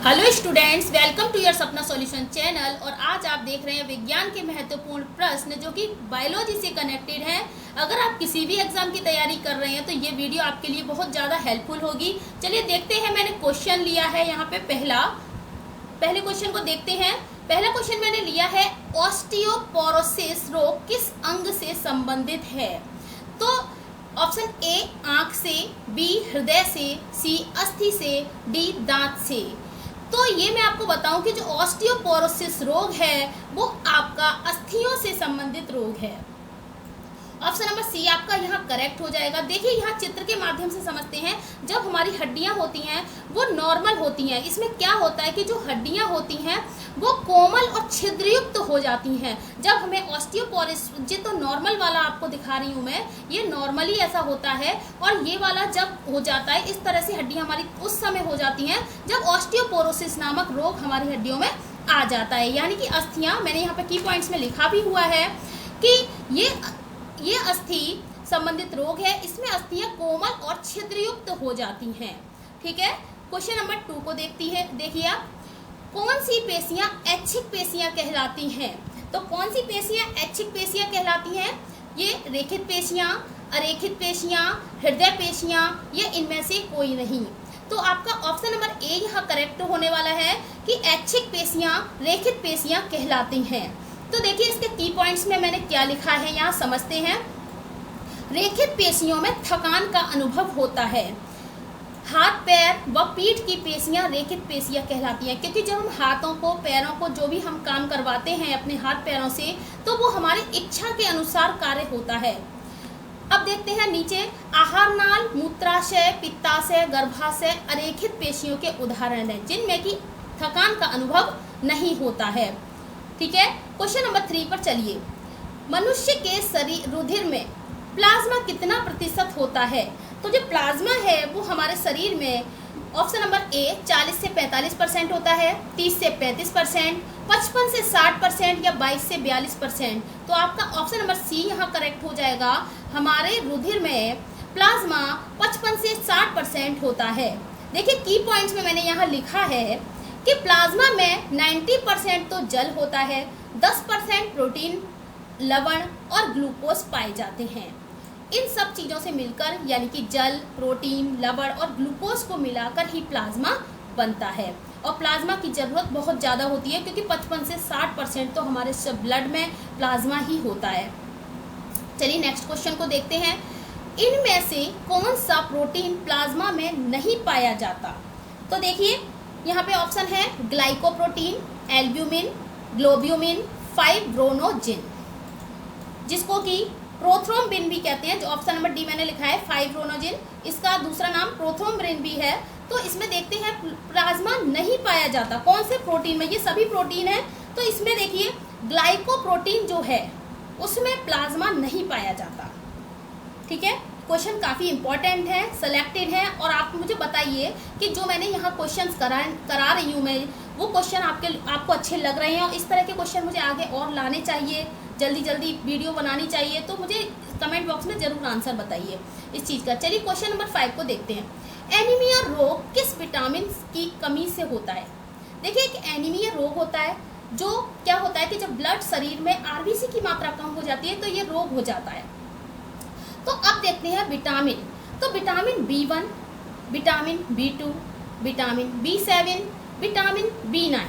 Hello students, welcome to your Sapna solution channel. और आज आप देख रहे हैं विज्ञान के महत्वपूर्ण प्रश्न जो कि बायोलॉजी से कनेक्टेड हैं। अगर आप किसी भी एग्जाम की तैयारी कर रहे हैं तो ये वीडियो आपके लिए बहुत ज़्यादा हेल्पफुल होगी। चलिए देखते हैं, मैंने क्वेश्चन लिया है यहाँ पे पहले क्वेश्चन को देखते हैं। पहला क्वेश्चन मैंने लिया है, ऑस्टियोपोरोसिस रोग किस अंग से संबंधित है? तो ऑप्शन ए आंख से, बी हृदय से, सी अस्थि से, डी दांत से। तो ये मैं आपको बताऊं कि जो ऑस्टियोपोरोसिस रोग है वो आपका अस्थियों से संबंधित रोग है। ऑप्शन नंबर सी आपका यहाँ करेक्ट हो जाएगा। देखिए यहाँ चित्र के माध्यम से समझते हैं। जब हमारी हड्डियाँ होती हैं वो नॉर्मल होती हैं। इसमें क्या होता है कि जो हड्डियाँ होती हैं वो कोमल और छिद्रयुक्त हो जाती हैं। जब हमें ऑस्टियोपोरोसिस, तो नॉर्मल वाला आपको दिखा रही हूँ मैं, ये नॉर्मली ऐसा होता है। और ये वाला जब हो जाता है इस तरह से हड्डियाँ हमारी उस समय हो जाती हैं जब ऑस्टियोपोरोसिस नामक रोग हमारी हड्डियों में आ जाता है। यानी कि अस्थियाँ, मैंने यहाँ पे की पॉइंट्स में लिखा भी हुआ है कि ये अस्थि संबंधित रोग है। इसमें अस्थियां कोमल और छिद्रयुक्त हो जाती हैं। ठीक है, क्वेश्चन नंबर 2 को देखिए आप, कौन सी पेशियां ऐच्छिक पेशियां कहलाती हैं? तो कौन सी पेशियां ऐच्छिक पेशियां कहलाती हैं? ये रेखित पेशियां, अरेखित पेशियां, हृदय पेशियां, ये इनमें से कोई नहीं। तो आपका ऑप्शन नंबर ए यहाँ करेक्ट होने वाला है कि ऐच्छिक पेशियां रेखित पेशियां कहलाती हैं। तो देखिए इसके की पॉइंट्स में मैंने क्या लिखा है, यहाँ समझते हैं। रेखित पेशियों में थकान का अनुभव होता है। हाथ, पैर व पीठ की पेशियां रेखित पेशियां कहलाती हैं, क्योंकि जब हम हाथों को, पैरों को, जो भी हम काम करवाते हैं अपने हाथ पैरों से, तो वो हमारी इच्छा के अनुसार कार्य होता है। अब देखते हैं नीचे, आहार नाल, मूत्राशय, पित्ताशय, गर्भाशय अरेखित पेशियों के उदाहरण हैं जिनमें कि थकान का अनुभव नहीं होता है। ठीक है, क्वेश्चन नंबर 3 पर चलिए। मनुष्य के शरीर रुधिर में प्लाज्मा कितना प्रतिशत होता है? तो जो प्लाज्मा है वो हमारे शरीर में, ऑप्शन नंबर ए 40 से 45% होता है, 30 से 35%, 55 से 60% या 22 से 42%। तो आपका ऑप्शन नंबर सी यहाँ करेक्ट हो जाएगा। हमारे रुधिर में प्लाज्मा 55 से 60% होता है। देखिए की पॉइंट्स में मैंने यहाँ लिखा है कि प्लाज्मा में 90% तो जल होता है, 10% प्रोटीन, लवण और ग्लूकोज पाए जाते हैं। इन सब चीज़ों से मिलकर, यानी कि जल, प्रोटीन, लवण और ग्लूकोज को मिलाकर ही प्लाज्मा बनता है। और प्लाज्मा की ज़रूरत बहुत ज़्यादा होती है क्योंकि 55 से 60% तो हमारे सब ब्लड में प्लाज्मा ही होता है। चलिए नेक्स्ट क्वेश्चन को देखते हैं। इनमें से कौन सा प्रोटीन प्लाज्मा में नहीं पाया जाता? तो देखिए यहाँ पे ऑप्शन है ग्लाइकोप्रोटीन, एल्ब्यूमिन, ग्लोब्यूमिन, फाइब्रोनोजिन, जिसको कि प्रोथ्रोम्बिन भी कहते हैं। जो ऑप्शन नंबर डी मैंने लिखा है फाइब्रोनोजिन, इसका दूसरा नाम प्रोथ्रोम्बिन भी है। तो इसमें देखते हैं प्लाज्मा नहीं पाया जाता कौन से प्रोटीन में, ये सभी प्रोटीन है। तो इसमें देखिए ग्लाइकोप्रोटीन जो है उसमें प्लाज्मा नहीं पाया जाता। ठीक है, क्वेश्चन काफ़ी इंपॉर्टेंट है, सेलेक्टेड है। और आप मुझे बताइए कि जो मैंने यहाँ क्वेश्चंस करा रही हूँ मैं, वो क्वेश्चन आपको अच्छे लग रहे हैं? और इस तरह के क्वेश्चन मुझे आगे और लाने चाहिए, जल्दी वीडियो बनानी चाहिए। तो मुझे कमेंट बॉक्स में ज़रूर आंसर बताइए इस चीज़ का। चलिए क्वेश्चन नंबर 5 को देखते हैं। एनीमिया रोग किस विटामिन की कमी से होता है? देखिए एक एनीमिया रोग होता है, जो क्या होता है कि जब ब्लड शरीर में आरबीसी की मात्रा कम हो जाती है तो ये रोग हो जाता है। तो अब देखते हैं विटामिन। तो vitamin B1, vitamin B2, vitamin B7, vitamin B9।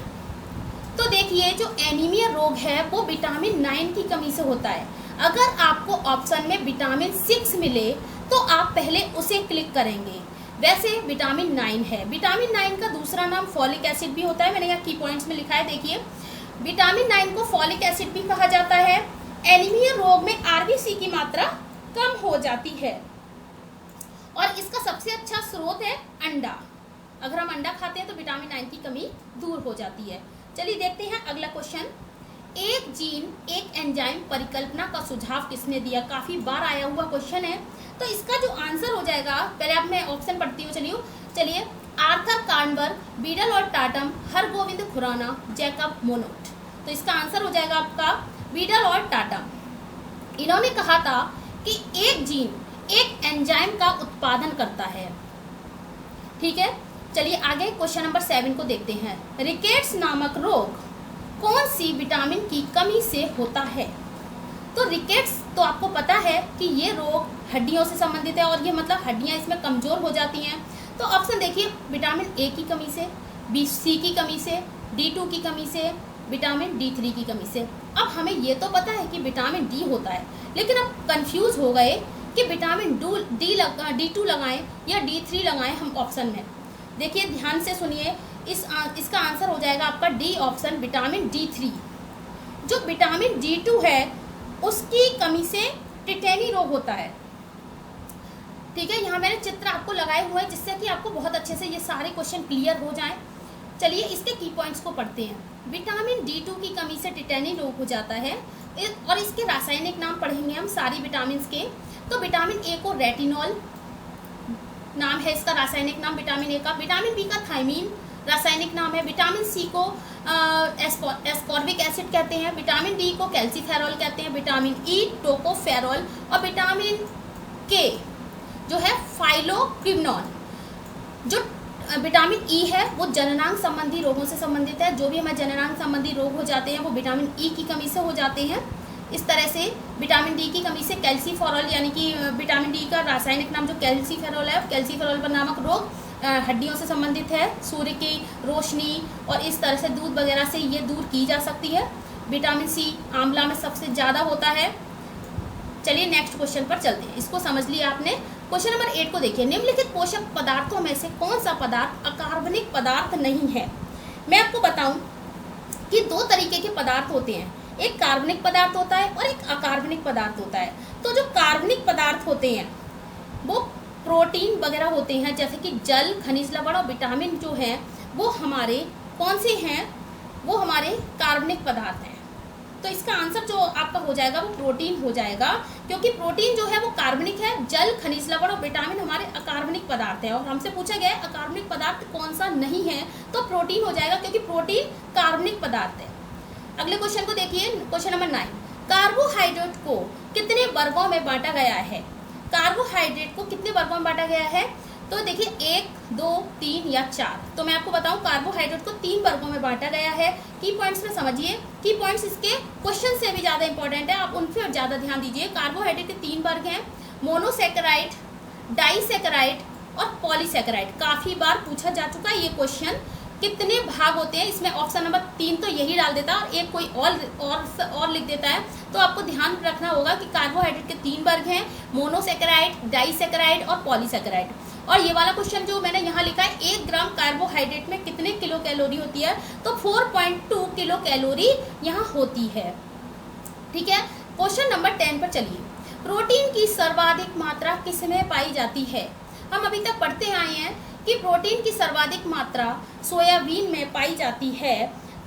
तो देखिए जो एनीमिया रोग है वो विटामिन 9 की कमी से होता है। अगर आपको ऑप्शन में विटामिन 6 मिले तो आप पहले उसे क्लिक करेंगे। वैसे विटामिन 9 है। विटामिन 9 का दूसरा नाम फॉलिक एसिड भी होता है, मैंने यहाँ की पॉइंट्स में लिखा है। देखिए विटामिन 9 को फॉलिक एसिड भी कहा जाता है। एनीमिया रोग में आरबीसी की मात्रा कम हो जाती है और इसका सबसे अच्छा स्रोत है अंडा। अगर हम अंडा खाते हैं तो विटामिन 9 की कमी दूर हो जाती है। चलिए देखते हैं अगला क्वेश्चन। एक जीन एक एंजाइम परिकल्पना का सुझाव किसने दिया? काफी बार आया हुआ क्वेश्चन है। तो इसका जो आंसर हो जाएगा, पहले अब मैं ऑप्शन पढ़ती हूँ। चलिए आर्थर कार्नबर्ग, बीडल और टाटम, हरगोविंद खुराना, जैकब मोनोट। तो इसका आंसर हो जाएगा आपका बीडल और टाटम। इन्होंने कहा था कि एक जीन एक एंजाइम का उत्पादन करता है। ठीक है, चलिए आगे क्वेश्चन नंबर 7 को देखते हैं। रिकेट्स नामक रोग कौन सी विटामिन की कमी से होता है? तो रिकेट्स तो आपको पता है कि ये रोग हड्डियों से संबंधित है और ये मतलब हड्डियां इसमें कमज़ोर हो जाती हैं। तो ऑप्शन देखिए, विटामिन ए की कमी से, सी की कमी से, D2 की कमी से, विटामिन D3 की कमी से। अब हमें ये तो पता है कि विटामिन डी होता है, लेकिन अब कंफ्यूज हो गए कि विटामिन D2 लगाएं या D3 लगाएं हम ऑप्शन में। देखिए ध्यान से सुनिए, इसका आंसर हो जाएगा आपका डी ऑप्शन, विटामिन D3। जो विटामिन D2 है उसकी कमी से टिटेनी रोग होता है। ठीक है, यहाँ मैंने चित्र आपको लगाए हुए हैं जिससे कि आपको बहुत अच्छे से ये सारे क्वेश्चन क्लियर हो जाएं। चलिए इसके की पॉइंट्स को पढ़ते हैं। विटामिन D2 की कमी से टिटेनी रोग हो जाता है और इसके रासायनिक नाम पढ़ेंगे हम सारी विटामिन के। तो विटामिन ए को रेटिनॉल नाम है इसका रासायनिक नाम विटामिन ए का। विटामिन बी का थायमीन रासायनिक नाम है। विटामिन सी को एस्कॉर्बिक एसिड कहते हैं। विटामिन डी को कैल्सीफेरॉल कहते हैं। विटामिन ई टोकोफेरॉल और विटामिन के जो है फाइलोक्विनोन। जो विटामिन ई है वो जननांग संबंधी रोगों से संबंधित है। जो भी हमारे जननांग संबंधी रोग हो जाते हैं वो विटामिन ई की कमी से हो जाते हैं। इस तरह से विटामिन डी की कमी से कैल्सीफेरॉल यानी कि विटामिन डी का रासायनिक नाम जो कैल्सीफेरॉल है, कैल्सीफेरॉल नामक रोग हड्डियों से संबंधित है। सूर्य की रोशनी और इस तरह से दूध वगैरह से ये दूर की जा सकती है। विटामिन सी आंवला में सबसे ज़्यादा होता है। चलिए नेक्स्ट क्वेश्चन पर चलते हैं, इसको समझ लिया आपने। क्वेश्चन नंबर 8 को देखिए। निम्नलिखित पोषक पदार्थों में से कौन सा पदार्थ अकार्बनिक पदार्थ नहीं है? मैं आपको बताऊं कि दो तरीके के पदार्थ होते हैं, एक कार्बनिक पदार्थ होता है और एक अकार्बनिक पदार्थ होता है। तो जो कार्बनिक पदार्थ होते हैं वो प्रोटीन वगैरह होते हैं, जैसे कि जल, खनिज लवण और विटामिन जो है वो हमारे कौन से हैं? वो हमारे कार्बनिक पदार्थ हैं। तो इसका आंसर जो आपका हो जाएगा वो प्रोटीन हो जाएगा, क्योंकि प्रोटीन जो है वो कार्बनिक है, जल, खनिज लवण और विटामिन हमारे अकार्बनिक पदार्थ है। और हमसे पूछा गया है अकार्बनिक पदार्थ कौन सा नहीं है, तो प्रोटीन हो जाएगा, क्योंकि प्रोटीन कार्बनिक पदार्थ है। अगले क्वेश्चन को देखिए, क्वेश्चन नंबर 9। कार्बोहाइड्रेट को कितने वर्गों में बांटा गया है? कार्बोहाइड्रेट को कितने वर्गों में बांटा गया है? तो देखिए 1, 2, 3 या 4। तो मैं आपको बताऊं कार्बोहाइड्रेट को 3 वर्गों में बांटा गया है। की पॉइंट्स में समझिए, की पॉइंट्स इसके क्वेश्चन से भी ज़्यादा इंपॉर्टेंट है, आप उन पर ज़्यादा ध्यान दीजिए। कार्बोहाइड्रेट के 3 वर्ग हैं, मोनोसेकेराइड, डाइसेकेराइड और पॉलीसेकेराइड। काफ़ी बार पूछा जा चुका है ये क्वेश्चन। कितने भाग होते हैं इसमें? ऑप्शन नंबर 3 तो यही डाल देता है और एक कोई और लिख देता है। तो आपको ध्यान रखना होगा कि कार्बोहाइड्रेट के 3 वर्ग हैं, मोनोसेकेराइड, डाइसेकेराइड और पॉलीसेकेराइड। और ये वाला क्वेश्चन जो मैंने यहाँ लिखा है, 1 ग्राम कार्बोहाइड्रेट में कितने किलो कैलोरी होती है? तो 4.2 किलो कैलोरी यहाँ होती है। ठीक है, क्वेश्चन नंबर 10 पर चलिए। प्रोटीन की सर्वाधिक मात्रा किसमें पाई जाती है? हम अभी तक पढ़ते आए हैं कि प्रोटीन की सर्वाधिक मात्रा सोयाबीन में पाई जाती है।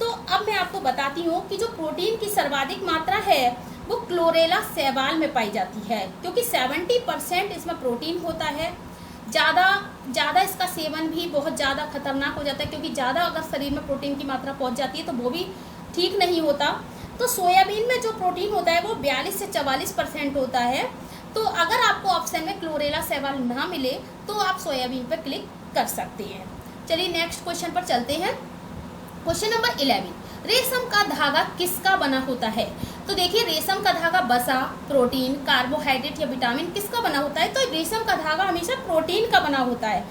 तो अब मैं आपको बताती हूँ कि जो प्रोटीन की सर्वाधिक मात्रा है वो क्लोरेला शैवाल में पाई जाती है, क्योंकि 70% इसमें प्रोटीन होता है। ज़्यादा इसका सेवन भी बहुत ज़्यादा खतरनाक हो जाता है, क्योंकि ज़्यादा अगर शरीर में प्रोटीन की मात्रा पहुँच जाती है तो वो भी ठीक नहीं होता। तो सोयाबीन में जो प्रोटीन होता है वो 42 से 44% होता है। तो अगर आपको ऑप्शन में क्लोरेला शैवाल ना मिले तो आप सोयाबीन पर क्लिक कर सकते हैं। चलिए नेक्स्ट क्वेश्चन पर चलते हैं। Question number 11। रेशम का धागा किसका बना होता है? तो देखिए रेशम का धागा वसा, प्रोटीन, कार्बोहाइड्रेट या विटामिन किसका बना होता है? तो रेशम का धागा हमेशा प्रोटीन का बना होता है।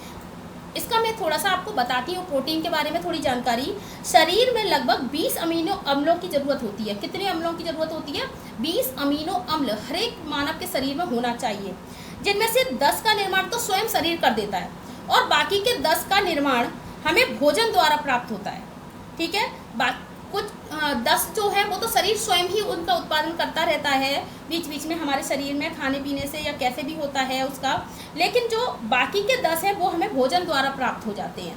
इसका मैं थोड़ा सा आपको बताती हूँ प्रोटीन के बारे में थोड़ी जानकारी। शरीर में लगभग 20 अमीनो अम्लों की जरूरत होती है। कितने अम्लों की जरूरत होती है? 20 अमीनो अम्ल हर एक मानव के शरीर में होना चाहिए, जिनमें से 10 का निर्माण तो स्वयं शरीर कर देता है और बाकी के 10 का निर्माण हमें भोजन द्वारा प्राप्त होता है। ठीक है, कुछ 10 जो है वो तो शरीर स्वयं ही उनका उत्पादन करता रहता है बीच बीच में हमारे शरीर में खाने पीने से या कैसे भी होता है उसका, लेकिन जो बाकी के 10 हैं वो हमें भोजन द्वारा प्राप्त हो जाते हैं।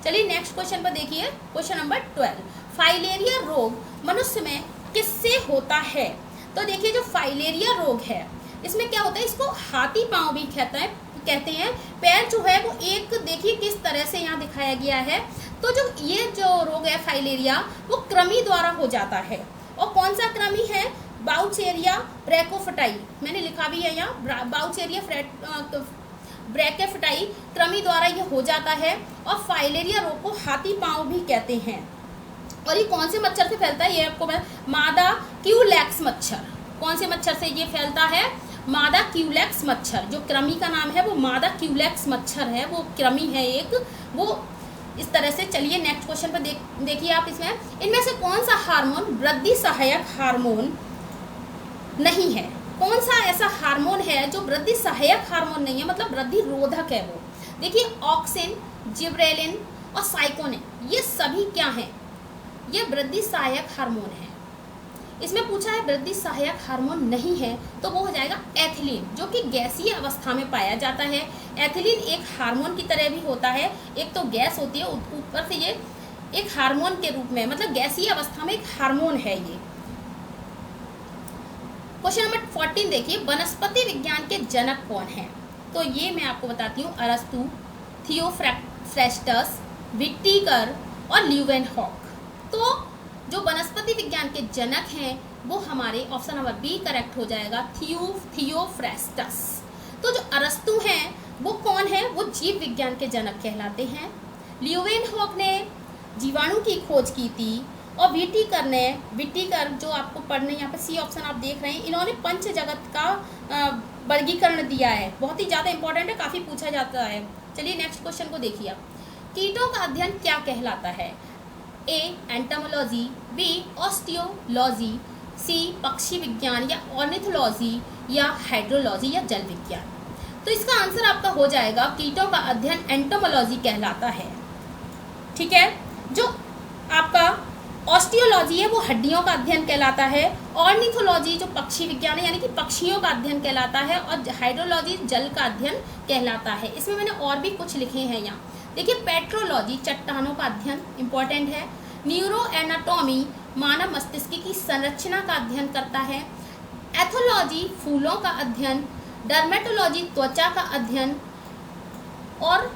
चलिए नेक्स्ट क्वेश्चन पर देखिए, क्वेश्चन नंबर 12। फाइलेरिया रोग मनुष्य में किससे होता है? तो देखिए जो फाइलेरिया रोग है इसमें क्या होता है, इसको हाथी पाँव भी कहते हैं। पैर जो है वो एक देखिए किस तरह से यहाँ दिखाया गया है। तो ये जो रोग है फाइलेरिया वो कृमि द्वारा हो जाता है। और कौन सा कृमि है? बाउचेरिया ब्रैकोफिटाई, मैंने लिखा भी है यहाँ, बाउचेरिया ब्रैकेफिटाई कृमि द्वारा ये हो जाता है। और फाइलेरिया रोग को हाथी पांव भी कहते हैं। और ये कौन से मच्छर से फैलता है, ये आपको मादा क्यूलेक्स मच्छर। कौन से मच्छर से ये फैलता है, मादा क्यूलेक्स मच्छर। जो कृमि का नाम है वो मादा क्यूलेक्स मच्छर है, वो कृमि है एक, वो इस तरह से। चलिए नेक्स्ट क्वेश्चन पर देखिए आप। इसमें इनमें से कौन सा हार्मोन वृद्धि सहायक हार्मोन नहीं है। कौन सा ऐसा हार्मोन है जो वृद्धि सहायक हार्मोन नहीं है, मतलब वृद्धि रोधक है वो। देखिए ऑक्सिन, जिब्रेलिन और साइकोनिन, ये सभी क्या हैं, ये वृद्धि सहायक हार्मोन है। इसमें पूछा है वृद्धि सहायक हार्मोन नहीं है, तो वो हो जाएगा एथिलीन, जो कि गैसीय अवस्था में पाया जाता है। एथिलीन एक हार्मोन की तरह भी होता है, एक तो गैस होती है, ऊपर से ये एक हार्मोन के रूप में, मतलब गैसीय अवस्था में एक हार्मोन है ये। क्वेश्चन नंबर 14 देखिए, वनस्पति विज्ञान के जनक कौन है। तो ये मैं आपको बताती हूँ, अरस्तु, थियोफ्रेस्टस, विट्टिकर और ल्यूवेनहॉक। तो जो वनस्पति विज्ञान के जनक हैं वो हमारे ऑप्शन नंबर बी करेक्ट हो जाएगा, थियोफ्रेस्टस। तो जो अरस्तु हैं वो कौन है, वो जीव विज्ञान के जनक कहलाते हैं। ल्यूवेनहॉक ने जीवाणु की खोज की थी। और विट्टिकर जो आपको पढ़ने यहाँ पे सी ऑप्शन आप देख रहे हैं, इन्होंने पंच जगत का वर्गीकरण दिया है, बहुत ही ज़्यादा इंपॉर्टेंट है, काफ़ी पूछा जाता है। चलिए नेक्स्ट क्वेश्चन को देखिए आप। कीटों का अध्ययन क्या कहलाता है, ए एंटोमोलॉजी, बी ऑस्टियोलॉजी, सी पक्षी विज्ञान या ऑर्निथोलॉजी या हाइड्रोलॉजी या जल विज्ञान। तो इसका आंसर आपका हो जाएगा कीटों का अध्ययन एंटोमोलॉजी कहलाता है। ठीक है, जो आपका ऑस्टियोलॉजी है वो हड्डियों का अध्ययन कहलाता है। ऑर्निथोलॉजी जो पक्षी विज्ञान है यानी कि पक्षियों का अध्ययन कहलाता है। और हाइड्रोलॉजी जल का अध्ययन कहलाता है। इसमें मैंने और भी कुछ लिखे हैं यहाँ, देखिए। पेट्रोलॉजी चट्टानों का अध्ययन इंपॉर्टेंट है। न्यूरो एनाटॉमी मानव मस्तिष्क की संरचना का अध्ययन करता है। एथोलॉजी फूलों का अध्ययन। डर्मेटोलॉजी त्वचा का अध्ययन। और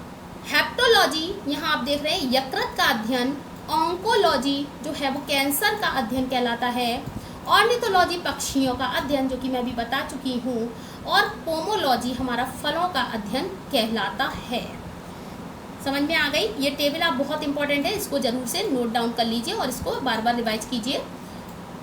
हेप्टोलॉजी यहाँ आप देख रहे हैं यकृत का अध्ययन। ऑन्कोलॉजी जो है वो कैंसर का अध्ययन कहलाता है। ऑर्निथोलॉजी पक्षियों का अध्ययन, जो कि मैं भी बता चुकी हूँ। और पोमोलॉजी हमारा फलों का अध्ययन कहलाता है। समझ में आ गई। ये टेबल आप बहुत इंपॉर्टेंट है, इसको जरूर से नोट डाउन कर लीजिए और इसको बार बार रिवाइज कीजिए।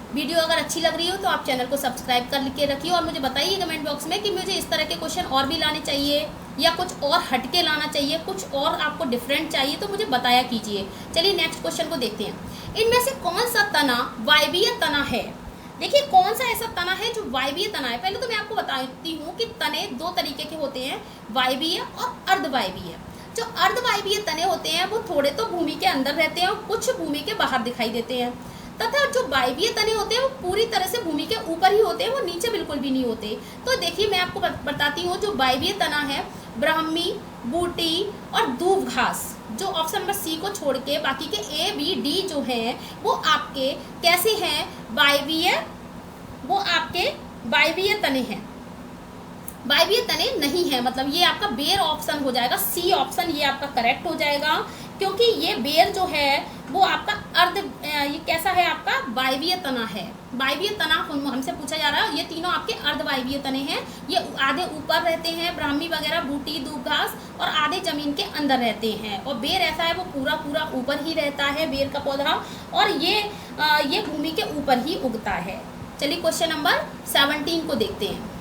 वीडियो अगर अच्छी लग रही हो तो आप चैनल को सब्सक्राइब कर के रखिए और मुझे बताइए कमेंट बॉक्स में कि मुझे इस तरह के क्वेश्चन और भी लाने चाहिए या कुछ और हटके लाना चाहिए, कुछ और आपको डिफरेंट चाहिए तो मुझे बताया कीजिए। चलिए नेक्स्ट क्वेश्चन को देखते हैं। इनमें से कौन सा तना वायवीय तना है। देखिए कौन सा ऐसा तना है जो वायवीय तना है। पहले तो मैं आपको बताती हूँ कि तने दो तरीके के होते हैं, वायवीय और अर्धवायवीय। जो अर्धवायवीय तने होते हैं वो थोड़े तो भूमि के अंदर रहते हैं और कुछ भूमि के बाहर दिखाई देते हैं, तथा जो वायवीय तने होते हैं वो पूरी तरह से भूमि के ऊपर ही होते हैं, वो नीचे बिल्कुल भी नहीं होते। तो देखिए मैं आपको बताती हूँ, जो वायवीय तना है ब्राह्मी, बूटी और दूब घास, जो ऑप्शन नंबर सी को छोड़ के बाकी के ए बी डी जो हैं वो आपके कैसे हैं, वायवीय, वो आपके वायवीय तने हैं। वायवीय तने नहीं है, मतलब ये आपका बेर ऑप्शन हो जाएगा, सी ऑप्शन ये आपका करेक्ट हो जाएगा, क्योंकि ये बेर जो है वो आपका ये कैसा है, आपका वायवीय तना है। वायवीय तना हमसे पूछा जा रहा है, ये तीनों आपके अर्धवायवीय तने हैं। ये आधे ऊपर रहते हैं, ब्राह्मी वगैरह, बूटी, दूब घास, और आधे जमीन के अंदर रहते हैं। और बेर ऐसा है वो पूरा ऊपर ही रहता है, बेर का पौधा, और ये भूमि के ऊपर ही उगता है। चलिए क्वेश्चन नंबर 17 को देखते हैं।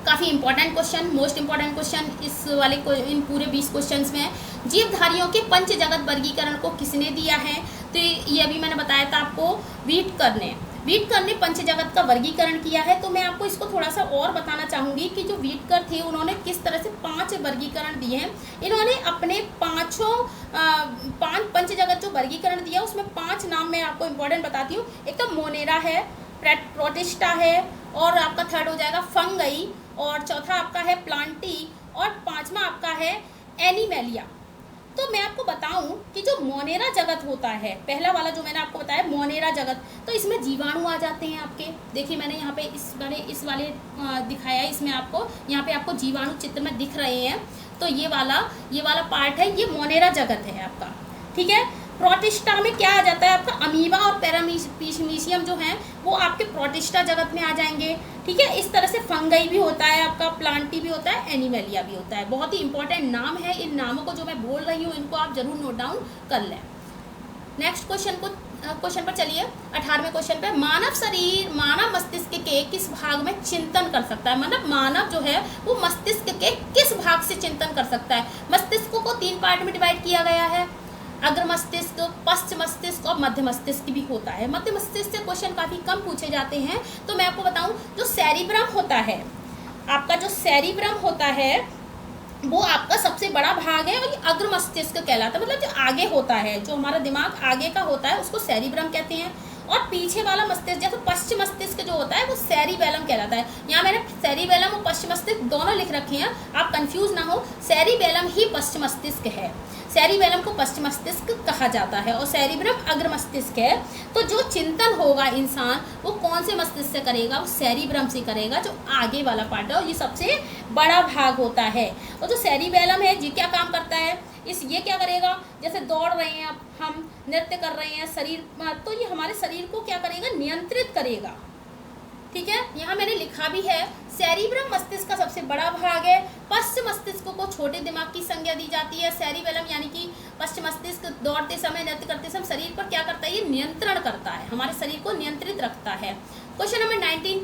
काफ़ी important question, most important question इस वाले इन पूरे 20 क्वेश्चंस में। जीवधारियों के पंच जगत वर्गीकरण को किसने दिया है, तो ये अभी मैंने बताया था आपको, व्हिटकर ने पंच जगत का वर्गीकरण किया है। तो मैं आपको इसको थोड़ा सा और बताना चाहूँगी कि जो व्हिटकर थे उन्होंने किस तरह से 5 वर्गीकरण दिए हैं। इन्होंने अपने 5 पंच जगत जो वर्गीकरण दिया उसमें 5 नाम मैं आपको इंपॉर्टेंट बताती हूँ। एक तो मोनेरा है, प्रोटिस्टा है, और आपका थर्ड हो जाएगा फंगई, और चौथा आपका है प्लांटी, और 5वां आपका है एनिमेलिया। तो मैं आपको बताऊं कि जो मोनेरा जगत होता है, पहला वाला जो मैंने आपको बताया मोनेरा जगत, तो इसमें जीवाणु आ जाते हैं आपके। देखिए मैंने यहाँ पे इस वाले दिखाया है, इसमें आपको यहाँ पे आपको जीवाणु चित्र में दिख रहे हैं। तो ये वाला पार्ट है, ये मोनेरा जगत है आपका, ठीक है। प्रोटिस्टा में क्या आ जाता है आपका, अमीबा और पैरामीशियम जो हैं वो आपके प्रोटिस्टा जगत में आ जाएंगे। ठीक है, इस तरह से फंगई भी होता है आपका, प्लांटी भी होता है, एनिमेलिया भी होता है। बहुत ही इंपॉर्टेंट नाम है, इन नामों को जो मैं बोल रही हूँ इनको आप जरूर नोट डाउन कर लें। नेक्स्ट क्वेश्चन पर चलिए, 18वें क्वेश्चन पे, मानव शरीर मानव मस्तिष्क के किस भाग में चिंतन कर सकता है। मतलब मानव जो है वो मस्तिष्क के किस भाग से चिंतन कर सकता है। मस्तिष्क को 3 पार्ट में डिवाइड किया गया है, अग्र मस्तिष्क, पश्च मस्तिष्क और मध्य मस्तिष्क भी होता है। मध्य मस्तिष्क से क्वेश्चन काफ़ी कम पूछे जाते हैं, तो मैं आपको बताऊं, जो सेरिब्रम होता है आपका, जो सेरिब्रम होता है वो आपका सबसे बड़ा भाग है और ये अग्र मस्तिष्क कहलाता है। मतलब जो आगे होता है, जो हमारा दिमाग आगे का होता है उसको सेरिब्रम कहते हैं। और पीछे वाला मस्तिष्क जैसे पश्चिम मस्तिष्क जो होता है वो सेरिबेलम कहलाता है। यहाँ मैंने सेरिबेलम और पश्चिम मस्तिष्क दोनों लिख रखे हैं, आप कंफ्यूज ना हो, सेरिबेलम ही पश्चिम मस्तिष्क है। सेरिबेलम को पश्चिम मस्तिष्क कहा जाता है और सेरिब्रम अग्र मस्तिष्क है। तो जो चिंतन होगा इंसान वो कौन से मस्तिष्क से करेगा, वो सेरिब्रम से करेगा, जो आगे वाला पार्ट है और ये सबसे बड़ा भाग होता है। और जो सेरिबेलम है ये क्या काम करता है, ये क्या करेगा, जैसे दौड़ रहे हैं हम, नृत्य कर रहे हैं शरीर, तो ये हमारे शरीर को क्या करेगा, नियंत्रित करेगा। ठीक है, यहाँ मैंने लिखा भी है, सेरिब्रम मस्तिष्क का सबसे बड़ा भाग है। पश्चिम मस्तिष्क को छोटे दिमाग की संज्ञा दी जाती है। सेरिबेलम यानी कि पश्चिम मस्तिष्क दौड़ते समय, नृत्य करते समय शरीर पर क्या करता है, ये नियंत्रण करता है, हमारे शरीर को नियंत्रित रखता है। क्वेश्चन नंबर 19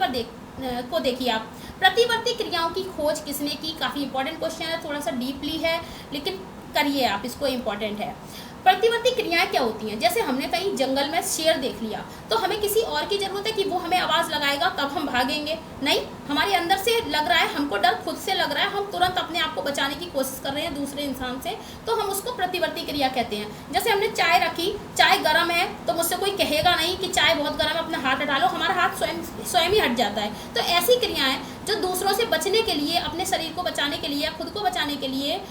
पर देखिए आप, प्रतिवर्ती क्रियाओं की खोज किसने की। काफ़ी इंपॉर्टेंट क्वेश्चन है, थोड़ा सा डीपली है लेकिन करिए आप इसको, इंपॉर्टेंट है। प्रतिवर्ती क्रियाएं क्या होती हैं, जैसे हमने कहीं जंगल में शेर देख लिया तो हमें किसी और की जरूरत है कि वो हमें आवाज़ लगाएगा तब हम भागेंगे, नहीं, हमारे अंदर से लग रहा है, हमको डर खुद से लग रहा है, हम तुरंत अपने आप को बचाने की कोशिश कर रहे हैं दूसरे इंसान से, तो हम उसको प्रतिवर्ती क्रिया कहते हैं। जैसे हमने चाय रखी, चाय गर्म है तो मुझसे कोई कहेगा नहीं कि चाय बहुत गर्म है, अपना हाथ हटा लो, हमारा हाथ स्वयं ही हट जाता है। तो ऐसी क्रियाएं जो दूसरों से बचने के लिए, अपने शरीर को बचाने के लिए, खुद को बचाने के लिए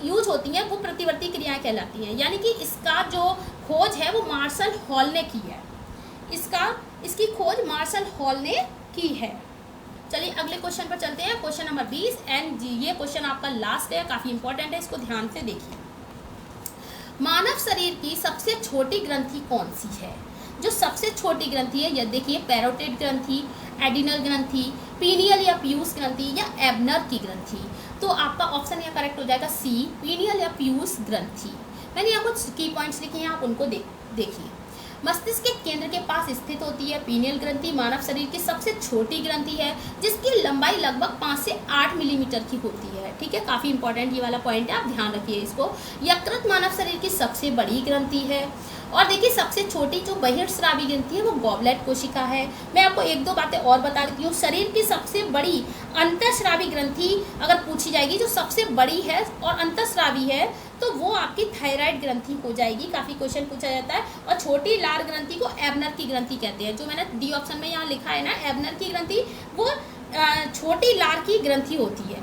यूज होती हैं, वो प्रतिवर्ती क्रियाएं कहलाती हैं। यानी कि इसका जो खोज है वो मार्शल हॉल ने की है, इसकी खोज मार्शल हॉल ने की है। चलिए अगले क्वेश्चन पर चलते हैं, क्वेश्चन नंबर 20 एंड जी। ये क्वेश्चन आपका लास्ट है, काफ़ी इंपॉर्टेंट है, इसको ध्यान से देखिए। मानव शरीर की सबसे छोटी ग्रंथि कौन सी है। जो सबसे छोटी ग्रंथि है, यह देखिए, पैरोटिड ग्रंथि, एडिनल ग्रंथि, पीनियल या पीयूष ग्रंथि या एबनर की ग्रंथि। तो आपका ऑप्शन यहाँ करेक्ट हो जाएगा सी, पीनियल या पीयूष ग्रंथि। मैंने यहाँ कुछ की पॉइंट्स लिखे हैं, आप उनको देखिए। मस्तिष्क के केंद्र के पास स्थित होती है पीनियल ग्रंथि, मानव शरीर की सबसे छोटी ग्रंथि है जिसकी लंबाई लगभग 5 से 8 मिलीमीटर की होती है। ठीक है, काफ़ी इंपॉर्टेंट ये वाला पॉइंट है, आप ध्यान रखिए इसको। यकृत मानव शरीर की सबसे बड़ी ग्रंथि है। और देखिए सबसे छोटी जो बहिर्स्रावी ग्रंथि है वो गॉबलेट कोशिका है। मैं आपको 1-2 बातें और बता देती हूँ। शरीर की सबसे बड़ी अंतःस्रावी ग्रंथि अगर पूछी जाएगी, जो सबसे बड़ी है और अंतःस्रावी है, तो वो आपकी थायराइड ग्रंथि हो जाएगी। काफ़ी क्वेश्चन पूछा जाता है। और छोटी लार ग्रंथि को एबनर की ग्रंथि कहते हैं। जो मैंने डी ऑप्शन में यहाँ लिखा है ना, एबनर की ग्रंथि, वो छोटी लार की ग्रंथि होती है।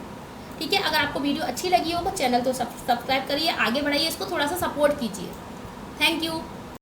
ठीक है, अगर आपको वीडियो अच्छी लगी हो तो चैनल तो सब्सक्राइब करिए, आगे बढ़ाइए, इसको थोड़ा सा सपोर्ट कीजिए। Thank you.